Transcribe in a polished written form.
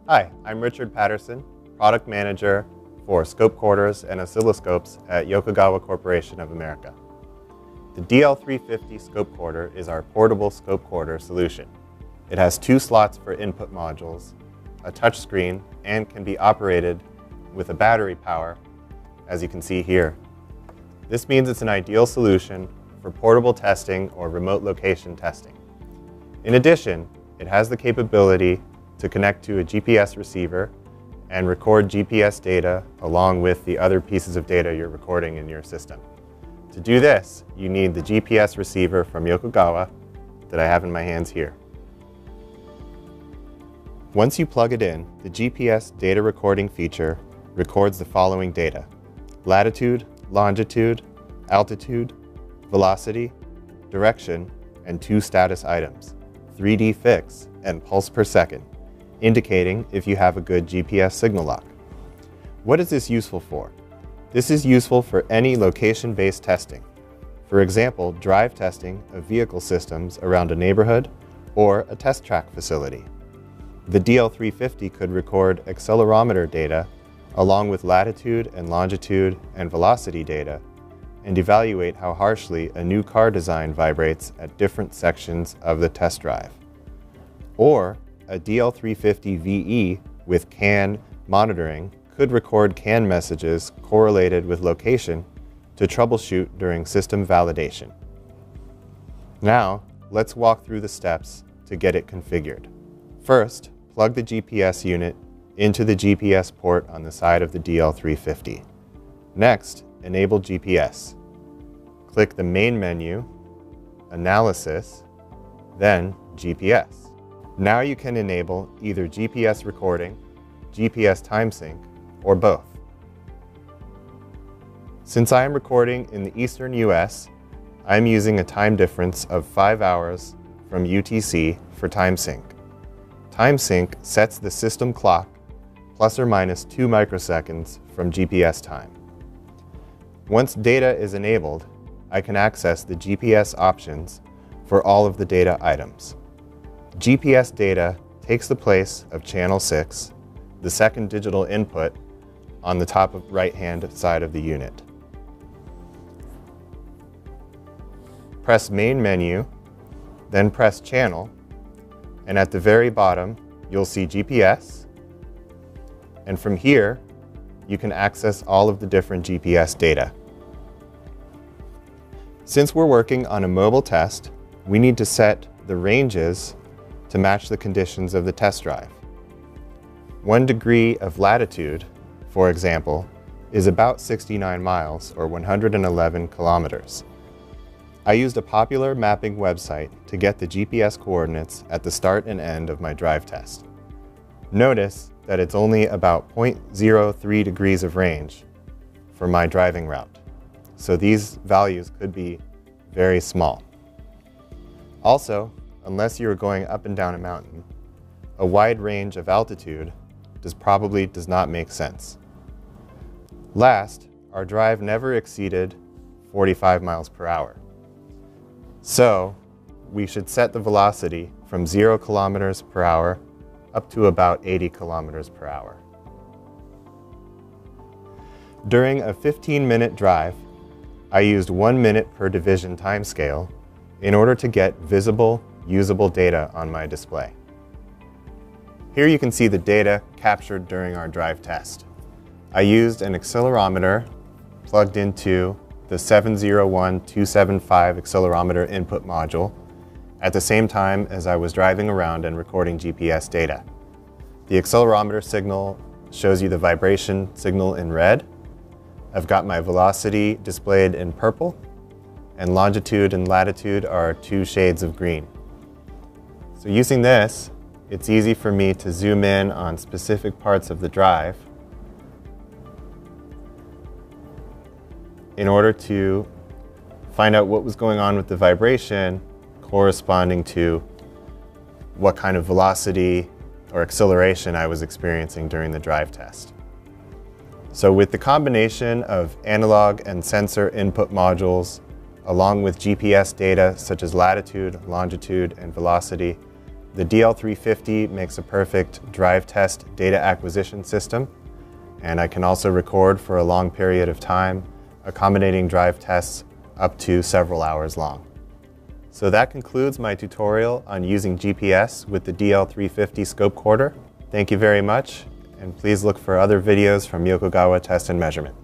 Hi, I'm Richard Patterson, Product Manager for ScopeCorders and Oscilloscopes at Yokogawa Corporation of America. The DL350 ScopeCorder is our portable ScopeCorder solution. It has 2 slots for input modules, a touchscreen, and can be operated with a battery power, as you can see here. This means it's an ideal solution for portable testing or remote location testing. In addition, it has the capability to connect to a GPS receiver and record GPS data along with the other pieces of data you're recording in your system. To do this, you need the GPS receiver from Yokogawa that I have in my hands here. Once you plug it in, the GPS data recording feature records the following data: latitude, longitude, altitude, velocity, direction, and 2 status items, 3D fix and pulse per second, indicating if you have a good GPS signal lock. What is this useful for? This is useful for any location-based testing. For example, drive testing of vehicle systems around a neighborhood or a test track facility. The DL350 could record accelerometer data along with latitude and longitude and velocity data and evaluate how harshly a new car design vibrates at different sections of the test drive. Or a DL350 VE with CAN monitoring could record CAN messages correlated with location to troubleshoot during system validation. Now, let's walk through the steps to get it configured. First, plug the GPS unit into the GPS port on the side of the DL350. Next, enable GPS. Click the main menu, Analysis, then GPS. Now you can enable either GPS recording, GPS time sync, or both. Since I am recording in the eastern US, I'm using a time difference of 5 hours from UTC for time sync. Time sync sets the system clock plus or minus 2 microseconds from GPS time. Once data is enabled, I can access the GPS options for all of the data items. GPS data takes the place of channel 6, the second digital input on the top right-hand side of the unit. Press Main Menu, then press Channel, and at the very bottom you'll see GPS, and from here you can access all of the different GPS data. Since we're working on a mobile test, we need to set the ranges to match the conditions of the test drive. 1 degree of latitude, for example, is about 69 miles or 111 kilometers. I used a popular mapping website to get the GPS coordinates at the start and end of my drive test. Notice that it's only about 0.03 degrees of range for my driving route, so these values could be very small. Also, unless you are going up and down a mountain, a wide range of altitude probably does not make sense. Last, our drive never exceeded 45 miles per hour. So, we should set the velocity from 0 kilometers per hour up to about 80 kilometers per hour. During a 15-minute drive, I used 1 minute per division timescale in order to get visible, usable data on my display. Here you can see the data captured during our drive test. I used an accelerometer plugged into the 701275 accelerometer input module at the same time as I was driving around and recording GPS data. The accelerometer signal shows you the vibration signal in red. I've got my velocity displayed in purple, and longitude and latitude are 2 shades of green. So using this, it's easy for me to zoom in on specific parts of the drive in order to find out what was going on with the vibration corresponding to what kind of velocity or acceleration I was experiencing during the drive test. So with the combination of analog and sensor input modules, along with GPS data such as latitude, longitude, and velocity, The DL350 makes a perfect drive test data acquisition system, and I can also record for a long period of time, accommodating drive tests up to several hours long. So that concludes my tutorial on using GPS with the DL350 ScopeCorder. Thank you very much, and please look for other videos from Yokogawa Test and Measurement.